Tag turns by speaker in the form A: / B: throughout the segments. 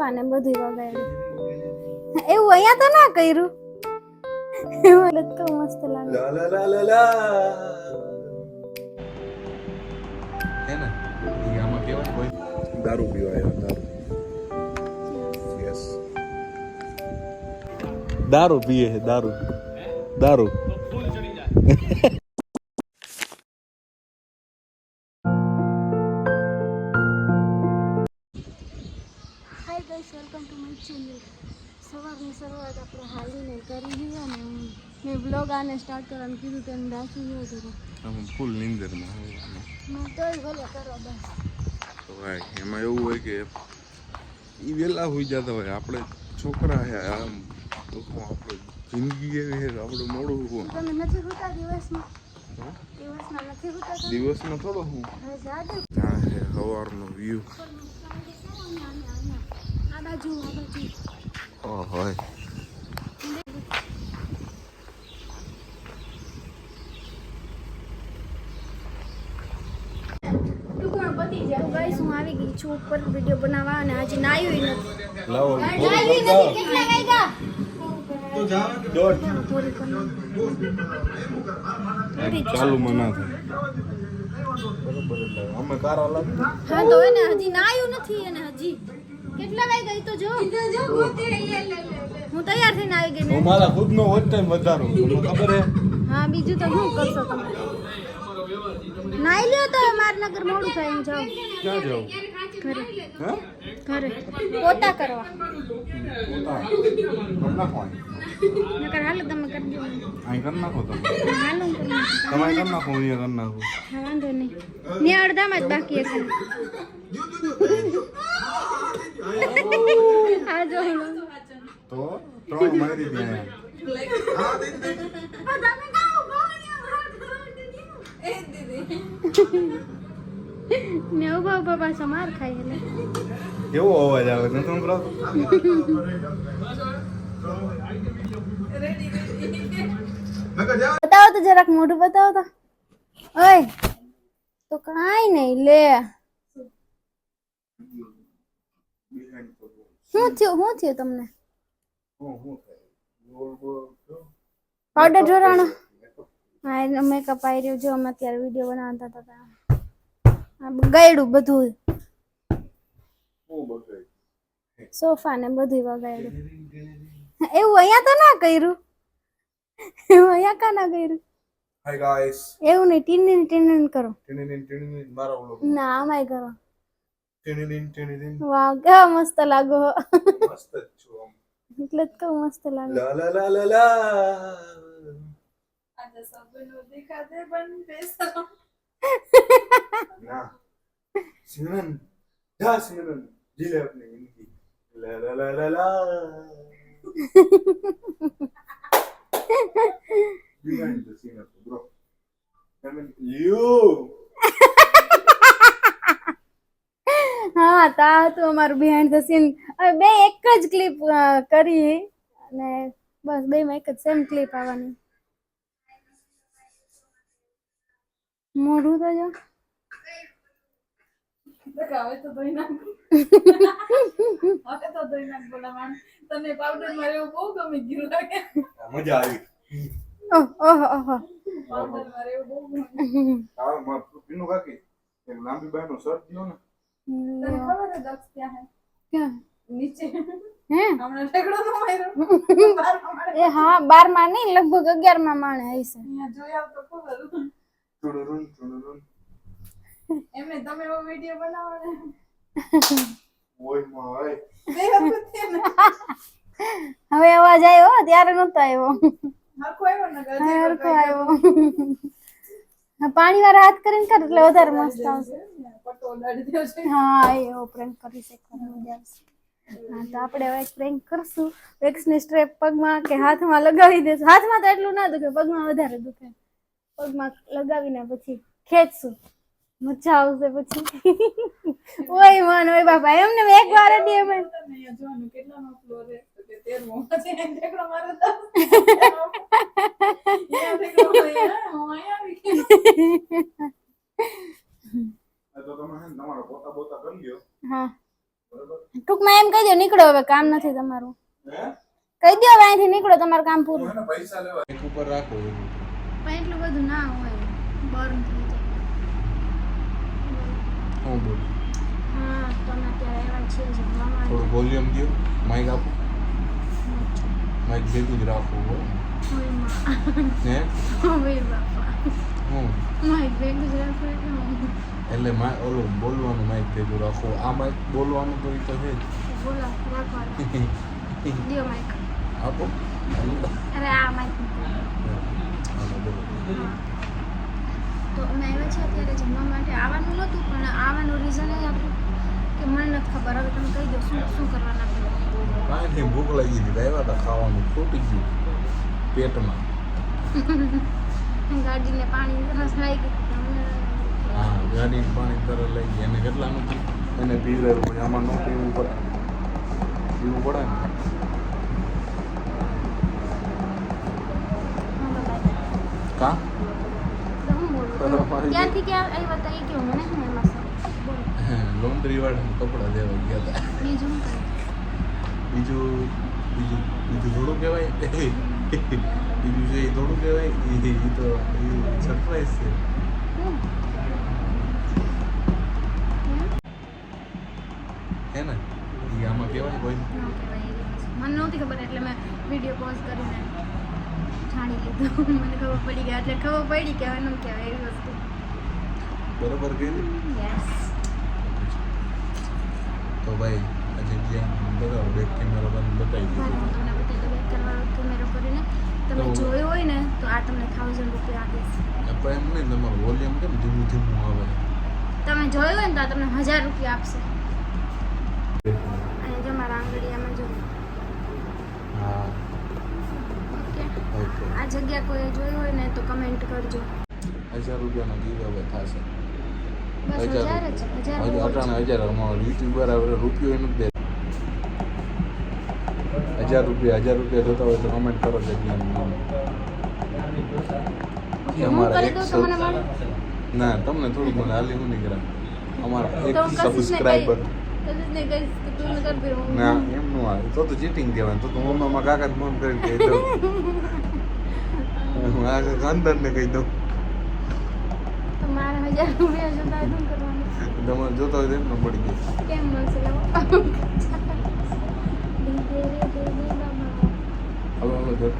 A: Sofa ને બધું વગાડ્યું. એવું અહીંયા તો ના કર્યું. એવું તો મસ્ત લાગે.
B: લા લા લા લા લા હે ને ઈ આમાં કેવાય કોઈ દારૂ પીવાય દારૂ. યસ દારૂ પીએ છે દારૂ દારૂ.
A: Hi guys, welcome to my channel. સવારની શરૂઆત આપણે હાલીને કરી છે અને મેં બ્લોગ આને સ્ટાર્ટ કરવાનું કીધું તો એને દાસી ગયો હતો.
B: આમ ફૂલ નીંદરમાં
A: મેં તોય ભલે કરો બસ.
B: તો ભાઈ એમાં એવું હોય કે ઈ વેલા હોઈ જતા હોય, આપણે છોકરા છે આમ તો આપણે જિંદગી એવી છે કે આપણે મોડું હોય.
A: તમે નથી હોતા દિવસમાં? દિવસમાં નથી હોતા?
B: દિવસમાં થોડો હું
A: હવે જાદુ
B: ત્યાં છે સવારનો વ્યૂ.
A: આ બાજુ
B: હોય
A: ગાઈસ, હું આવી ગઈ છું ઉપર વિડિયો બનાવવા અને આજે નાયું નથી.
B: લાવો
A: કેટલા વાગ્યા?
B: ચાલુ માં ના થાય બરોબર. એટલે અમે કારા લાગે
A: હા તો એને હજી નાયું નથી અને હજી કેટલા વાગ્યા ઈ તો જો. હું તૈયાર થઈને આવી ગઈ ને.
B: હું મારા ખુદનો હોત ટાઈમ વધારો તમને ખબર હે.
A: હા બીજું તો શું કરશો તમે? નાઈ લ્યો તો મારનગર મોડું થાય હું જાઉં
B: ક્યાં જાવ?
A: ઘરે.
B: હે
A: ઘરે પોતા કરવા.
B: પોતા કર નાખો
A: નકર હાલો તમે કરી દો.
B: અહીં કરી નાખો તમે.
A: હાલો હું કરી નાખું.
B: તમે અહીં કરી નાખો અહીંયા કરી નાખો.
A: હા વાંધો નહીં. ને અડધામાં જ બાકી હશે. આ જો
B: તો ત્રણ મારી દે
A: ને ઉભા ઉભા પાછા માર ખાય એટલે
B: કેવો અવાજ આવે નથી સંભળાતો?
A: બતાવો તો જરાક મોઢું બતાવો તો. ઓય તો કાઈ નહીં લે. શું થયું તમને? પાવડર ઢોરાણો? હા એનો મેકઅપ આવી રહ્યો. જો અમે અત્યારે વિડીયો બનાવતા હતા ગાયડું બધું સોફા ને બધું વગાડ્યું. એવું અહીંયા તો ના કર્યું. એવું અહીંયા કા ના કર્યું?
B: હાય ગાઈસ,
A: એવું નહીં, ટીન ટીન કરો.
B: ટીની મારા વ્લોગ
A: ના આમાંય કરો.
B: ટીની
A: વાહ કેવા મસ્ત લાગો.
B: મસ્ત જ છું આમ.
A: એટલે જ કહું મસ્ત લાગે.
B: લા લા લા લા લા
C: આજે સબનો દેખાતે પણ બેસરો
B: ના સિમરન જા સિમરન જી લે अपनी जिंदगी ला ला ला ला ला behind the scene bro I mean you
A: હા તા હતું અમારું બિહાઇન્ડ ધ સીન. હવે બે એક જ ક્લિપ કરી અને બસ બે માં એક જ સેમ ક્લિપ આવવાની. મોઢું તો જો
C: દેખાવે તો ધોઈ નાખ. હવે તો ધોઈ નાખ બોલાવાન. તને પાવડર માર્યો બહુ ગમી ગયું લાગે.
B: મજા આવી.
A: ઓહો
C: પાવડર માર્યો બહુ ગમી.
B: આ માં પીનો કાકી એક લાંબી બાઈનો શર્ટ દિયો ને.
C: તને ખબર હે દક્ષ ક્યાં હે?
A: ક્યાં
C: નીચે
A: હે?
C: હમણાં ઠેકડો નો માર્યો.
A: એ હા 12 માં નહીં લગભગ 11 માં માણે હશે.
C: અહીંયા જોઈ આવ તો ખબર.
B: ચુડુરુન
C: એમને તમે એવો વિડિયો બનાવો ને.
B: ઓય માય
C: બે વખત છે ને.
A: હવે અવાજ આવ્યો ત્યારે નતો આવ્યો.
C: હરખો આવ્યો ને ગજે
A: હરખો આવ્યો. પાણી વાળા હાથ કરીને કર એટલે વધારે મસ્ત આવશે.
C: પટ્ટો ઉડાડી દેવો છે.
A: હા એવો પ્રેન્ક કરી શકવાની મજા આવશે. હા તો આપણે હવે એક પ્રેન્ક કરશું. વેક્સની સ્ટ્રેપ પગમાં કે હાથમાં લગાવી દેશું. હાથમાં તો એટલું ના દુખે, પગમાં વધારે દુખે. પગમાં લગાવીને પછી ખેંચશું, મજા આવશે પછી. ઓય મન ઓય બાપા એમને એક વાર જ એમ
C: અહીંયા જોવાનું કેટલાનો ફ્લોર છે તો કે 13મો પછી એને ઠેકડો મારે તો અહીંયા ઠેકડો માર્યો હું અહીંયા આવી ગઈ.
B: તો તમે હે તમારો પોતા બોતા કરી લ્યો.
A: હા ટૂંકમાં એમ કહી દો નીકળો હવે કામ નથી તમારું કહી દો હવે અહીંથી નીકળો તમારું કામ પૂરું
B: પૈસા લેવા એક ઉપર રાખો
A: પણ એટલું બધું ના હોય બર્ન થઈ જાય
B: હું બોલ
A: હા તમે અત્યારે એવા છીએ જમવામાં
B: થોડું વોલ્યુમ દો માઇક આપો માઇક ભેગું જ રાખવું હોય
A: હોય માં
B: હે
A: હોય બાપા
B: હું
A: માય ભેગું જ રાખો
B: એટલે ઓલું બોલવાનું માઇક ભેગું રાખો આ માઇક બોલવાનું તો એ તો છે જ
A: બોલો રાખો દિયો માઈક
B: આપો
A: અરે આ માઈક
B: હાલો બોલો
A: તો અમે આવ્યા છીએ અત્યારે જમવા માટે આવવાનું નહોતું પણ આવવાનું રીઝન એ હતું કે મને નથી ખબર હવે તમે કહી દો શું કરવાના આપણે
B: કાંઈ નહીં ભૂખ લાગી હતી આવ્યા હતા ખાવાનું ખૂટી ગયું પેટમાં
A: ગાડીને પાણી રસ લાગી ગયું
B: હા ગાડીને પાણી તરત લઈ ગયા એને કેટલાનું એને પીવડાવ્યું પછી આમાં ન પીવું પડે પીવું પડે ને કા
A: ક્યાંથી ક્યાં આવ્યા હતા એ કેવું મને શું એમાં બોલો
B: લોન્ડ્રી વાળા કપડાં લેવા ગયા હતા
A: બીજું
B: બીજું થોડું કહેવાય બીજું છે એ થોડું કહેવાય એ તો સરપ્રાઈઝ છે હે ને એ આમાં કહેવાય કોઈ
A: મને નહોતી ખબર એટલે મેં વિડીયો પોઝ કરીને જાણી લીધું મને ખબર પડી ગઈ એટલે ખબર પડી કે હવે ન કહેવાય એવી વસ્તુ
B: બરોબર કહે ને
A: યસ
B: તો ભાઈ આ જગ્યા બરાબર બેક કેમેરા બંધ બતાવી
A: તમને
B: દીધું
A: બતાવી દો બેક કરવા કેમેરો કરીને તમે જોયો હોય ને તો આ તમને 1000 રૂપિયા આપીશ
B: પણ એમ નહીં તમારું વોલ્યુમ કેમ ધીમું ધીમું આવે
A: તમે જોયો હોય ને તો આ તમને 1000 રૂપિયા આપશે અને જો મારા આંગળીયામાં જો
B: હા
A: ઓકે
B: ઓકે
A: આ જગ્યા કોઈ જોયું હોય ને તો કમેન્ટ કરજો
B: 1000 રૂપિયાનો ગીવ હવે થશે
A: બસ 1000 જ 1000
B: અટાણે 1000 અમારો યુટ્યુબર આવે રૂપિયો એનું જ દે 1000 રૂપિયા જોતા હોય તો કમેન્ટ કરો જગ્યાનું નામ
A: ઓકે, હું કરી દઉં તો મને મળે
B: ના તમને થોડુંક મને હાલી હું નહીં કરા અમારા એક
A: તો
B: સબસ્ક્રાઈબર
A: કશિશને કહીશ કે તું ન કર દે હું
B: ના એમ નું આવે તો ચીટિંગ કહેવાય તો મમ્મામાં કાકા જ ફોન કરીને કહી દઉં હું આ ખાનદાનને કહી દઉં
A: તો મારે 1000 રૂપિયા જોતા હોય તો શું કરવાનું
B: તમારે જોતા હોય તો એમને પડી ગઈ
A: કેમ મળશે
B: હવે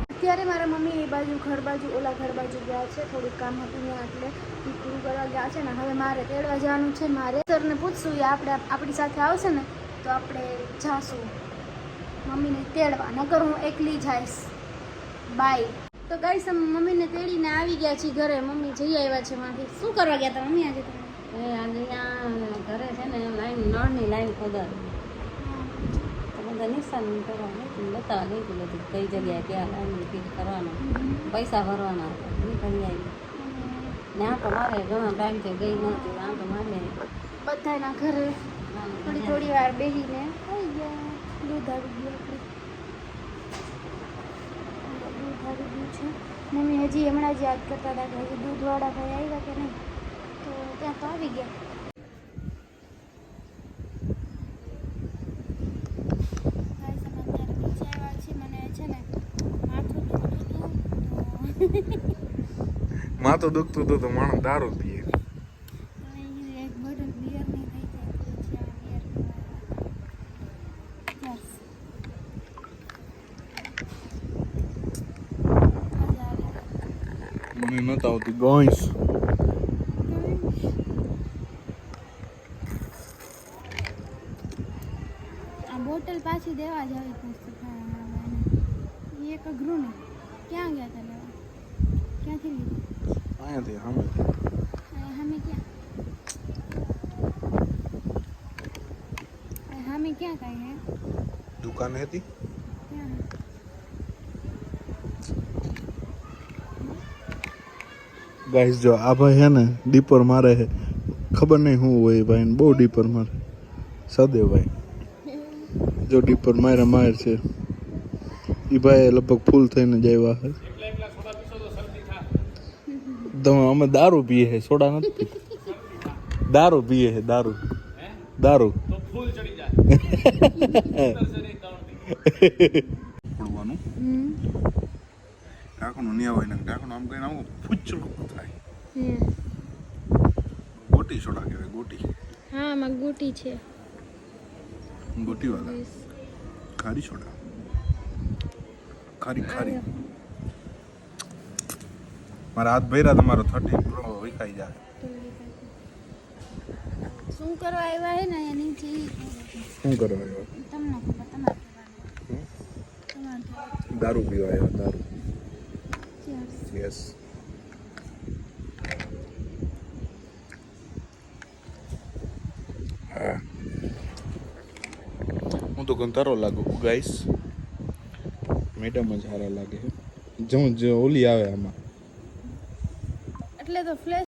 A: અત્યારે મારા મમ્મી એ બાજુ ઘર બાજુ ઓલા ઘર બાજુ ગયા છે થોડુંક કામ હતું ત્યાં એટલે એ પૂરું કરવા ગયા છે ને હવે મારે તેડવા જવાનું છે મારે સરને પૂછશું એ આપણી સાથે આવશે ને તો આપણે જાશું મમ્મીને તેડવા નકર હું એકલી જઈશ બાય તો ગાઈસ અમે મમ્મીને તેડીને આવી ગયા છીએ ઘરે મમ્મી જઈ આવ્યા છે માંથી શું કરવા ગયા હતા મમ્મી આજે તમે
C: આજે અહીંયા ઘરે છે ને લાઈન નળની લાઈન ખોદાવી તો બધા નિશાન કરવાનું બતાવવા ગઈ હતી બધી કઈ જગ્યાએ ક્યાં લાઈન ફીટ કરવાનું પૈસા ભરવાના હતા નીકળી આવી ને આ તો મારે ઘણા ટાઈમથી ગઈ નહોતી આ તો મારે
A: બધાના ઘરે થોડી વાર બેસીને આવી ગયા દૂધ આવી ગયું આપણે દૂધ આવી ગયું છે મમ્મી હજી હમણાં જ યાદ કરતા હતા કે હજી દૂધવાળા ભાઈ આવ્યા કે નહીં તો ત્યાં તો આવી ગયા
B: માથું દુખતું હતું તો માણસ દારૂ પીએ
A: એક બોટલ બિયર નહીં થઈ જાય
B: મને નતા આવતી ગોઈસ
A: આ બોટલ પાછી દેવા જ આવી મસ્ત એક અઘરું ને ક્યાં ગયા હતા લેવા ક્યાંથી લીધી
B: અહીંયાથી સામે
A: હામે ક્યાં હામે ક્યાં કાંઈ હે
B: દુકાન હતી
A: ક્યાં
B: ગાઈસ જો આ ભાઈ હે ને ડીપર મારે છે ખબર નહીં શું હોય ભાઈ બહુ ડીપર મારે સદેવ ભાઈ જો ડીપર માર છે એ ભાઈ લગભગ ફૂલ થઈને જ આવ્યા છે તમે અમે દારૂ પીએ છે સોડા નથી પીતા દારૂ પીએ છે દારૂ પડવાનું
A: હમ
B: ઢાંકણું નહીં આવે ને ઢાંકણું આમ કહીને આવું ફૂચડું થાય
A: હમ.
B: ગોટી સોડા કહેવાય ગોટી
A: હા આમાં ગોટી છે
B: ગોટી વાળા ખારી સોડા ખારી ખારી મારા હાથ ભર્યા તમારો 30 પ્રો વિકાઈ જાય
A: શું કરવા આવ્યા હે ને એની ચીજ
B: શું કરવા આવ્યો
A: તમને ખબર તમારે તમારે
B: દારૂ પીવા આવ્યો દારૂ
A: Cheers.
B: યસ હું તો ગંધારો લાગુ ગાઈસ મેડમ જ સારા લાગે છે જો ઓલી આવે આમાં
A: એટલે તો ફ્લેશ